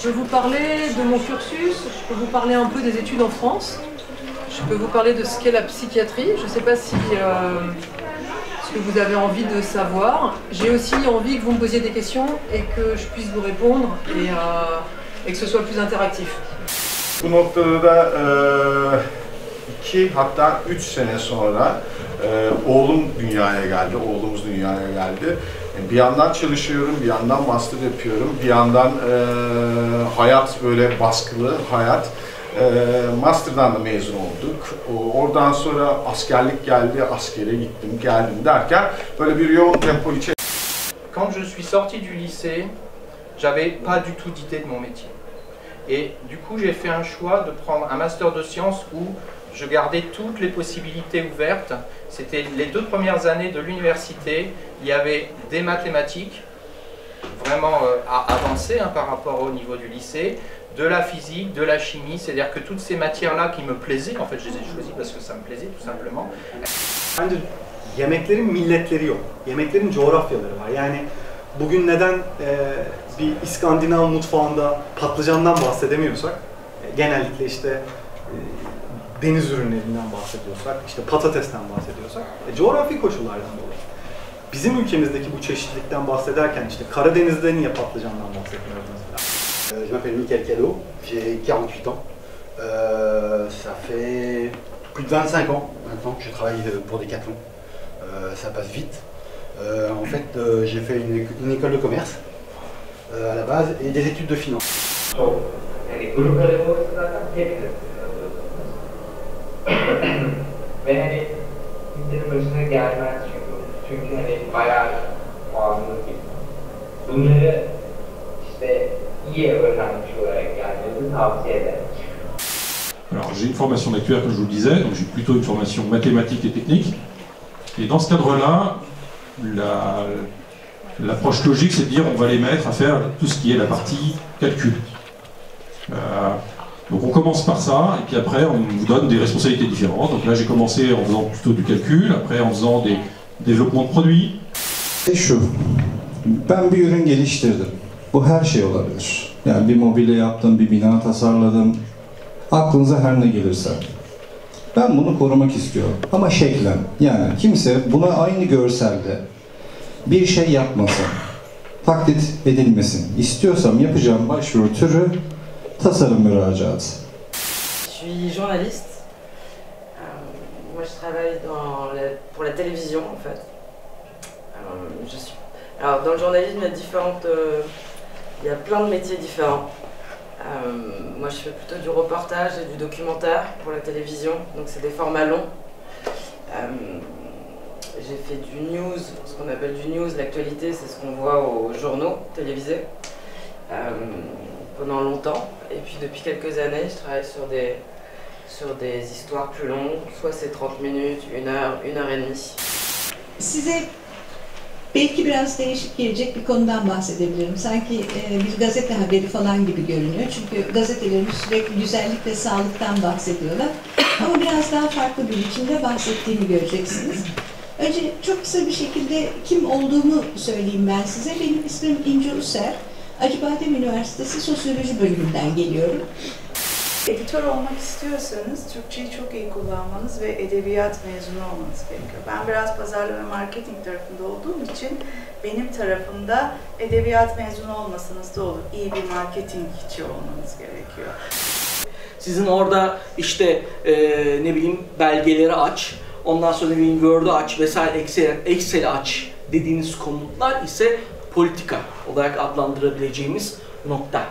Je peux vous parler de mon cursus, je peux vous parler un peu des études en France, je peux vous parler de ce qu'est la psychiatrie. Je ne sais pas si ce que vous avez envie de savoir. J'ai aussi envie que vous me posiez des questions et que je puisse vous répondre et que ce soit plus interactif. Bu noktada da 2 hatta 3 sene sonra oğlumuz dünyaya geldi. Bir yandan çalışıyorum, bir yandan master yapıyorum, bir yandan hayat böyle baskılı hayat. Master'dan da mezun olduk. Oradan sonra askerlik geldi, askere gittim, geldim derken böyle bir yoğun tempo içerisinde. Quand je suis sorti du lycée, j'avais pas du tout d'idée de mon métier. Et du coup, j'ai fait un choix de prendre un master de sciences où je gardais toutes les possibilités ouvertes. C'était les 2 premières années de l'université. Il y avait des mathématiques, vraiment avancées par rapport au niveau du lycée, de la physique, de la chimie, c'est-à-dire que toutes ces matières-là qui me plaisaient, en fait je les ai choisies parce que ça me plaisait tout simplement. Bence yemeklerin milletleri yok, yemeklerin coğrafyaları var. Yani bugün neden bir İskandinav mutfağında patlıcandan bahsedemiyorsak, genellikle işte deniz ürünlerinden bahsediyorsak, işte patatesten bahsediyorsak, coğrafi koşullardan dolayı. Bizim ülkemizdeki bu çeşitlilikten bahsederken işte Karadeniz'de niye patlıcandan bahsetmiyoruz mesela? Je m'appelle Michael Callot, j'ai 48 ans. Ça fait plus de 25 ans maintenant que je travaille pour Decathlon. Ça passe vite. En fait, j'ai fait une école de commerce à la base et des études de finance. Ve hani kimsenin başına gelmez çünkü hani bayağı bağımlılık gibi. Bunları işte iyi öğrenmiş olarak gelmenizi tavsiye ederim. Alors j'ai une formation d'actuaire comme je vous le disais, donc j'ai plutôt une formation mathématique et technique. Et dans ce cadre-là, l'approche logique c'est de dire on va les mettre à faire tout ce qui est la partie calcul. Donc on commence par ça, et puis après on vous donne des responsabilités différentes. Donc là j'ai commencé en faisant plutôt du calcul, après en faisant des développements de produits. Şu, ben bir ürün geliştirdim. Bu her şey olabilir. Yani bir mobilya yaptım, bir bina tasarladım. Aklınıza her ne gelirse. Ben bunu korumak istiyorum. Ama şeklen, yani kimse buna aynı görselde bir şey yapmasın. Taklit edilmesin. İstiyorsam yapacağım başvuru türü tasarım müracaatı. Je suis journaliste. Moi, je travaille pour la télévision, en fait. Alors, dans le journalisme, il y a plein de métiers différents. Moi, je fais plutôt du reportage et du documentaire pour la télévision, donc c'est des formats longs. J'ai fait du news, ce qu'on appelle du news. L'actualité, c'est ce qu'on voit aux journaux télévisés. Pendant longtemps, et puis depuis quelques années je travaille sur des histoires plus longues, soit c'est 30 minutes, 1 heure, 1 heure et demie. Size belki biraz değişik gelecek bir konudan bahsedebilirim. Sanki bir gazete haberi falan gibi görünüyor. Çünkü gazetelerimiz sürekli güzellik ve sağlıktan bahsediyorlar. Ama biraz daha farklı bir biçimde bahsettiğimi göreceksiniz. Önce çok kısa bir şekilde kim olduğumu söyleyeyim ben size. Benim ismim İnce User. Acıbadem Üniversitesi Sosyoloji bölümünden geliyorum. Editör olmak istiyorsanız Türkçeyi çok iyi kullanmanız ve edebiyat mezunu olmanız gerekiyor. Ben biraz pazarlama ve marketing tarafında olduğum için benim tarafımda edebiyat mezunu olmasanız da olur. İyi bir marketingçi olmanız gerekiyor. Sizin orada işte ne bileyim belgeleri aç, ondan sonra ne bileyim Word'u aç vesaire Excel aç dediğiniz komutlar ise politika olarak adlandırabileceğimiz nokta.